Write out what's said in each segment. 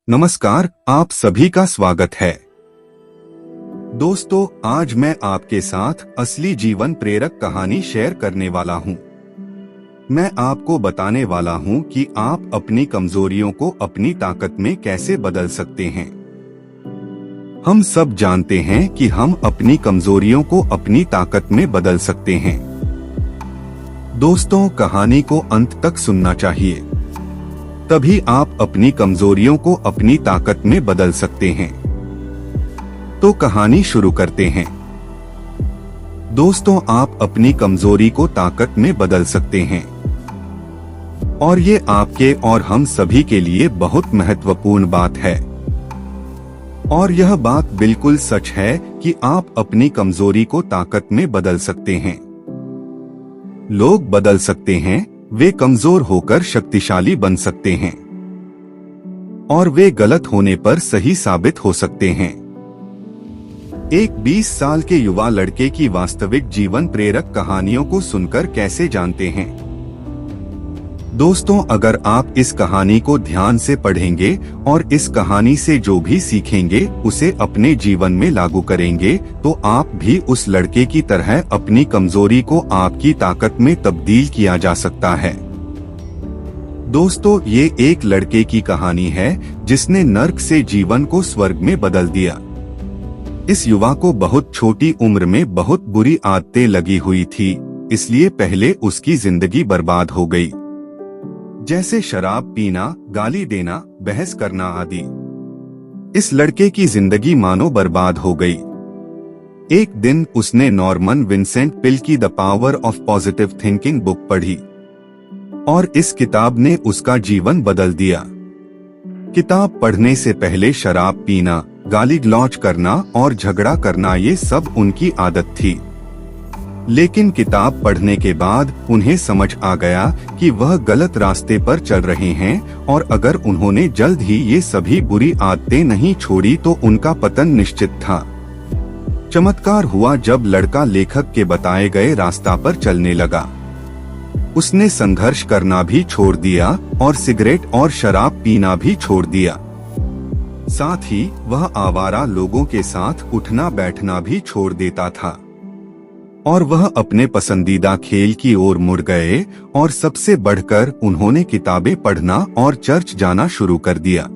नमस्कार, आप सभी का स्वागत है। दोस्तों, आज मैं आपके साथ असली जीवन प्रेरक कहानी शेयर करने वाला हूं। मैं आपको बताने वाला हूं कि आप अपनी कमजोरियों को अपनी ताकत में कैसे बदल सकते हैं। हम सब जानते हैं कि हम अपनी कमजोरियों को अपनी ताकत में बदल सकते हैं। दोस्तों, कहानी को अंत तक सुनना चाहिए, तभी आप अपनी कमजोरियों को अपनी ताकत में बदल सकते हैं। तो कहानी शुरू करते हैं। दोस्तों, आप अपनी कमजोरी को ताकत में बदल सकते हैं, और ये आपके और हम सभी के लिए बहुत महत्वपूर्ण बात है। और यह बात बिल्कुल सच है कि आप अपनी कमजोरी को ताकत में बदल सकते हैं। लोग बदल सकते हैं, वे कमजोर होकर शक्तिशाली बन सकते हैं, और वे गलत होने पर सही साबित हो सकते हैं। एक 20 साल के युवा लड़के की वास्तविक जीवन प्रेरक कहानियों को सुनकर कैसे जानते हैं। दोस्तों, अगर आप इस कहानी को ध्यान से पढ़ेंगे और इस कहानी से जो भी सीखेंगे उसे अपने जीवन में लागू करेंगे, तो आप भी उस लड़के की तरह अपनी कमजोरी को आपकी ताकत में तब्दील किया जा सकता है। दोस्तों, ये एक लड़के की कहानी है जिसने नर्क से जीवन को स्वर्ग में बदल दिया। इस युवा को बहुत छोटी उम्र में बहुत बुरी आदतें लगी हुई थी, इसलिए पहले उसकी जिंदगी बर्बाद हो गई, जैसे शराब पीना, गाली देना, बहस करना आदि। इस लड़के की जिंदगी मानो बर्बाद हो गई। एक दिन उसने नॉर्मन विंसेंट पिल की the power of positive thinking book पढ़ी, और इस किताब ने उसका जीवन बदल दिया। किताब पढ़ने से पहले शराब पीना, गाली गलौज करना और झगड़ा करना ये सब उनकी आदत थी। लेकिन किताब पढ़ने के बाद उन्हें समझ आ गया कि वह गलत रास्ते पर चल रहे हैं, और अगर उन्होंने जल्द ही ये सभी बुरी आदतें नहीं छोड़ी तो उनका पतन निश्चित था। चमत्कार हुआ जब लड़का लेखक के बताए गए रास्ता पर चलने लगा। उसने संघर्ष करना भी छोड़ दिया और सिगरेट और शराब पीना भी छोड़ दिया। साथ ही वह आवारा लोगों के साथ उठना बैठना भी छोड़ देता था, और वह अपने पसंदीदा खेल की ओर मुड़ गए, और सबसे बढ़कर उन्होंने किताबें पढ़ना और चर्च जाना शुरू कर दिया।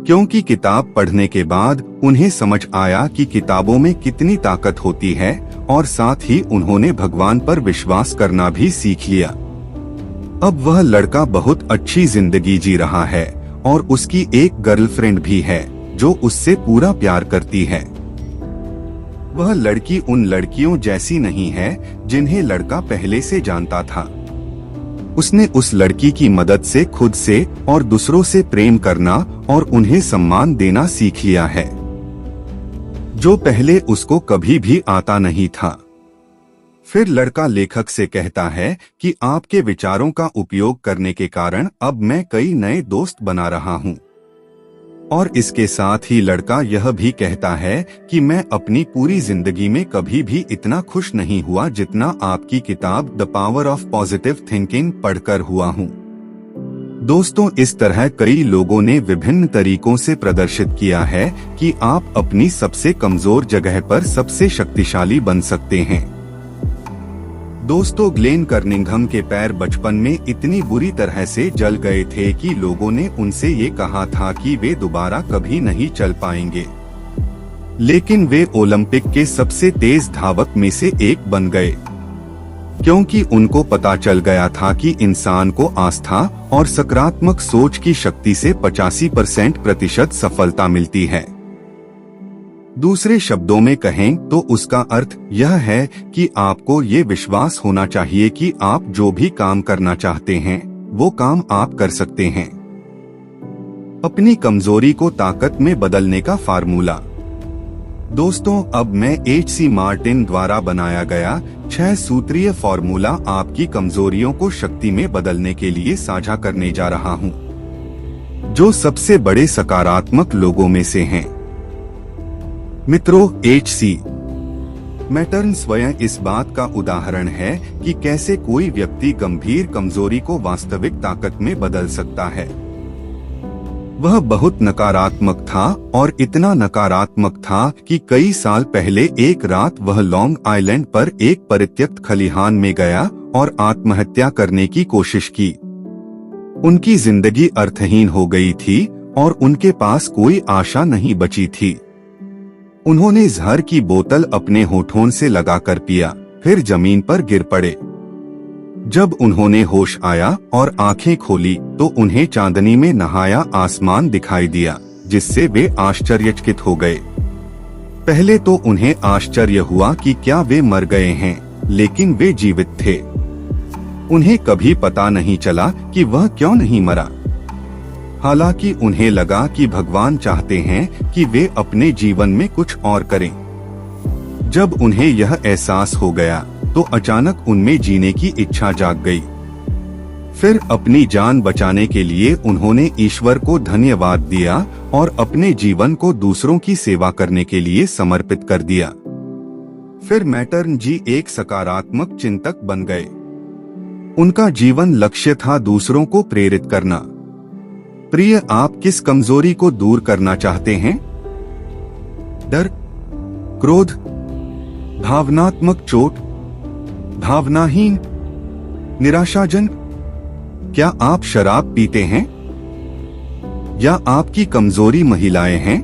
क्योंकि किताब पढ़ने के बाद उन्हें समझ आया कि किताबों में कितनी ताकत होती है, और साथ ही उन्होंने भगवान पर विश्वास करना भी सीख लिया। अब वह लड़का बहुत अच्छी जिंदगी जी रहा है, और उसकी एक गर्लफ्रेंड भी है जो उससे पूरा प्यार करती है। वह लड़की उन लड़कियों जैसी नहीं है जिन्हें लड़का पहले से जानता था। उसने उस लड़की की मदद से खुद से और दूसरों से प्रेम करना और उन्हें सम्मान देना सीख लिया है, जो पहले उसको कभी भी आता नहीं था। फिर लड़का लेखक से कहता है कि आपके विचारों का उपयोग करने के कारण अब मैं कई नए दोस्त बना रहा हूँ। और इसके साथ ही लड़का यह भी कहता है कि मैं अपनी पूरी जिंदगी में कभी भी इतना खुश नहीं हुआ जितना आपकी किताब the power of positive thinking पढ़कर हुआ हूँ। दोस्तों, इस तरह कई लोगों ने विभिन्न तरीकों से प्रदर्शित किया है कि आप अपनी सबसे कमजोर जगह पर सबसे शक्तिशाली बन सकते हैं। दोस्तों, ग्लेन कर्निंघम के पैर बचपन में इतनी बुरी तरह से जल गए थे कि लोगों ने उनसे ये कहा था कि वे दोबारा कभी नहीं चल पाएंगे। लेकिन वे ओलंपिक के सबसे तेज धावक में से एक बन गए, क्योंकि उनको पता चल गया था कि इंसान को आस्था और सकारात्मक सोच की शक्ति से 85% सफलता मिलती है। दूसरे शब्दों में कहें तो उसका अर्थ यह है कि आपको ये विश्वास होना चाहिए कि आप जो भी काम करना चाहते हैं वो काम आप कर सकते हैं। अपनी कमजोरी को ताकत में बदलने का फार्मूला। दोस्तों, अब मैं H.C. मार्टिन द्वारा बनाया गया 6 सूत्रीय फार्मूला आपकी कमजोरियों को शक्ति में बदलने के लिए साझा करने जा रहा हूँ, जो सबसे बड़े सकारात्मक लोगों में से हैं। मित्रों, H.C. मैटर्न स्वयं इस बात का उदाहरण है कि कैसे कोई व्यक्ति गंभीर कमजोरी को वास्तविक ताकत में बदल सकता है। वह बहुत नकारात्मक था और इतना नकारात्मक था कि कई साल पहले एक रात वह लॉन्ग आइलैंड पर एक परित्यक्त खलिहान में गया और आत्महत्या करने की कोशिश की। उनकी जिंदगी अर्थहीन हो गई थी और उनके पास कोई आशा नहीं बची थी। उन्होंने जहर की बोतल अपने होठों से लगाकर पिया, फिर जमीन पर गिर पड़े। जब उन्होंने होश आया और आंखें खोली तो उन्हें चांदनी में नहाया आसमान दिखाई दिया, जिससे वे आश्चर्यचकित हो गए। पहले तो उन्हें आश्चर्य हुआ कि क्या वे मर गए हैं, लेकिन वे जीवित थे। उन्हें कभी पता नहीं चला कि वह क्यों नहीं मरा। हालांकि उन्हें लगा कि भगवान चाहते हैं कि वे अपने जीवन में कुछ और करें। जब उन्हें यह एहसास हो गया तो अचानक उनमें जीने की इच्छा जाग गई। फिर अपनी जान बचाने के लिए उन्होंने ईश्वर को धन्यवाद दिया और अपने जीवन को दूसरों की सेवा करने के लिए समर्पित कर दिया। फिर मैटर्न जी एक सकारात्मक चिंतक बन गए। उनका जीवन लक्ष्य था दूसरों को प्रेरित करना। प्रिय, आप किस कमजोरी को दूर करना चाहते हैं? डर, क्रोध, भावनात्मक चोट, भावनाहीन, निराशाजनक? क्या आप शराब पीते हैं? या आपकी कमजोरी महिलाएं हैं?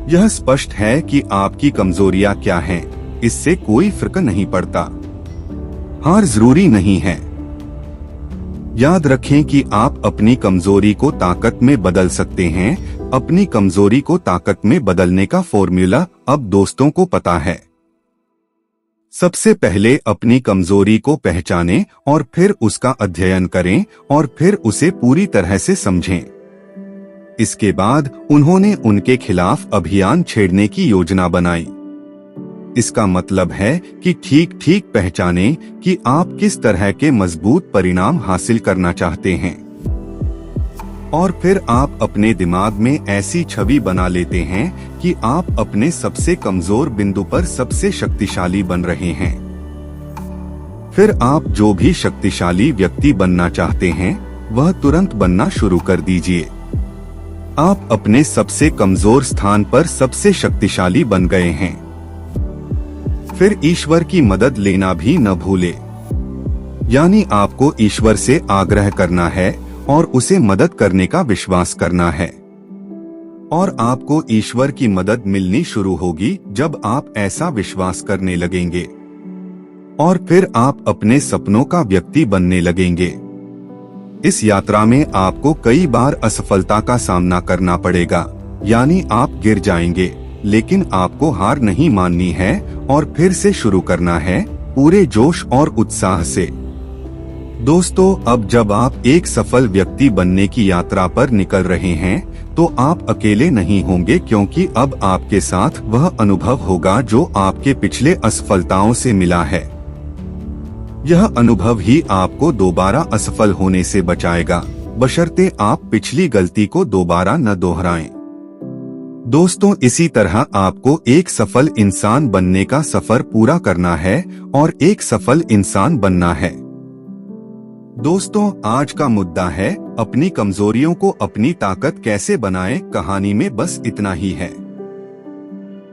यह स्पष्ट है कि आपकी कमजोरियां क्या हैं, इससे कोई फर्क नहीं पड़ता। हार जरूरी नहीं है। याद रखें कि आप अपनी कमजोरी को ताकत में बदल सकते हैं। अपनी कमजोरी को ताकत में बदलने का फॉर्मूला अब दोस्तों को पता है। सबसे पहले अपनी कमजोरी को पहचानें और फिर उसका अध्ययन करें और फिर उसे पूरी तरह से समझें। इसके बाद उन्होंने उनके खिलाफ अभियान छेड़ने की योजना बनाई। इसका मतलब है कि ठीक पहचानें कि आप किस तरह के मजबूत परिणाम हासिल करना चाहते हैं। और फिर आप अपने दिमाग में ऐसी छवि बना लेते हैं कि आप अपने सबसे कमजोर बिंदु पर सबसे शक्तिशाली बन रहे हैं। फिर आप जो भी शक्तिशाली व्यक्ति बनना चाहते हैं वह तुरंत बनना शुरू कर दीजिए। आप अपने सबसे कमजोर स्थान पर सबसे शक्तिशाली बन गए हैं। फिर ईश्वर की मदद लेना भी न भूले। यानी आपको ईश्वर से आग्रह करना है और उसे मदद करने का विश्वास करना है। और आपको ईश्वर की मदद मिलनी शुरू होगी जब आप ऐसा विश्वास करने लगेंगे। और फिर आप अपने सपनों का व्यक्ति बनने लगेंगे। इस यात्रा में आपको कई बार असफलता का सामना करना पड़ेगा, यानी आप गिर जाएंगे, लेकिन आपको हार नहीं माननी है और फिर से शुरू करना है पूरे जोश और उत्साह से। दोस्तों, अब जब आप एक सफल व्यक्ति बनने की यात्रा पर निकल रहे हैं तो आप अकेले नहीं होंगे, क्योंकि अब आपके साथ वह अनुभव होगा जो आपके पिछले असफलताओं से मिला है। यह अनुभव ही आपको दोबारा असफल होने से बचाएगा, बशर्ते आप पिछली गलती को दोबारा न दोहराएं। दोस्तों, इसी तरह आपको एक सफल इंसान बनने का सफर पूरा करना है और एक सफल इंसान बनना है। दोस्तों, आज का मुद्दा है अपनी कमजोरियों को अपनी ताकत कैसे बनाएं। कहानी में बस इतना ही है।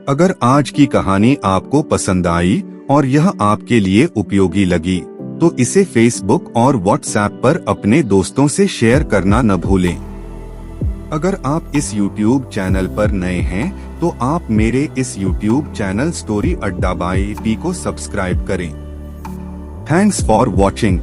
अगर आज की कहानी आपको पसंद आई और यह आपके लिए उपयोगी लगी तो इसे फेसबुक और व्हाट्सएप पर अपने दोस्तों से शेयर करना न भूलें। अगर आप इस YouTube चैनल पर नए हैं तो आप मेरे इस YouTube चैनल स्टोरी अड्डा बाय पी को सब्सक्राइब करें। Thanks for watching.